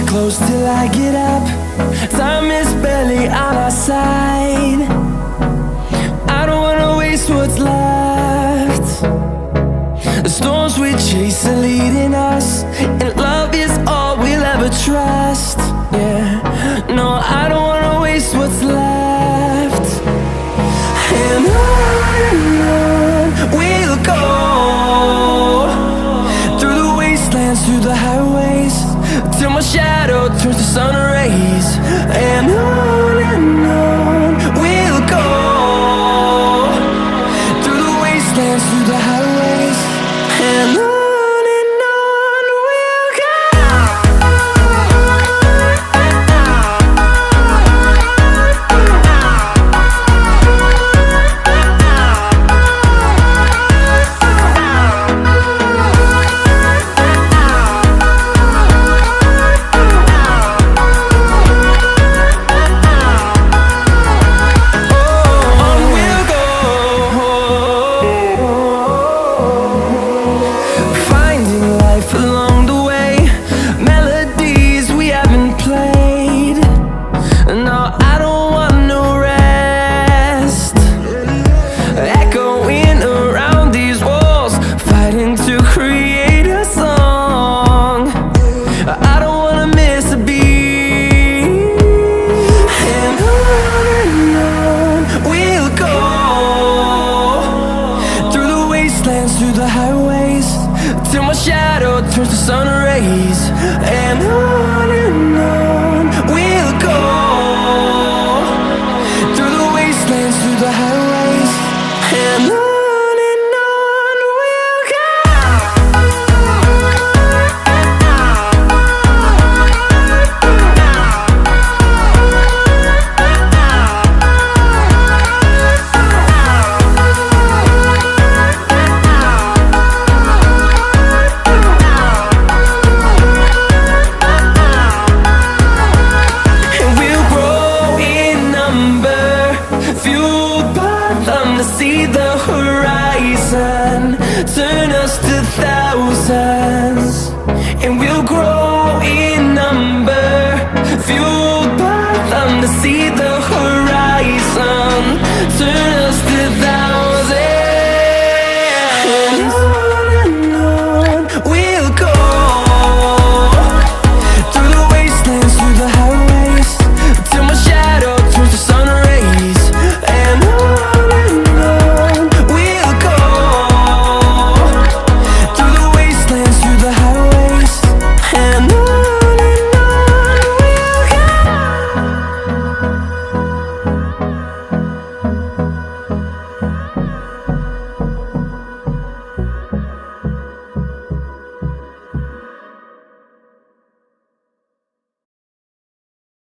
close till I get up. Time is barely on our side. I don't wanna waste what's left. The storms we chase are leading us, and love is all we'll ever trust. Yeah, no, I don't wanna waste what's left. And on we'll go, through the wastelands, through the highways, till my shadow turns to sun rays. And on we'll go, through the wastelands, through the highways, and on we'll go. Through the highways, till my shadow turns to sun rays. And on we'll go, through the wastelands, through the highways, and on we'll go. To see the horizon turn us to thousands, and we'll grow in number, fueled by them. To see the horizon turn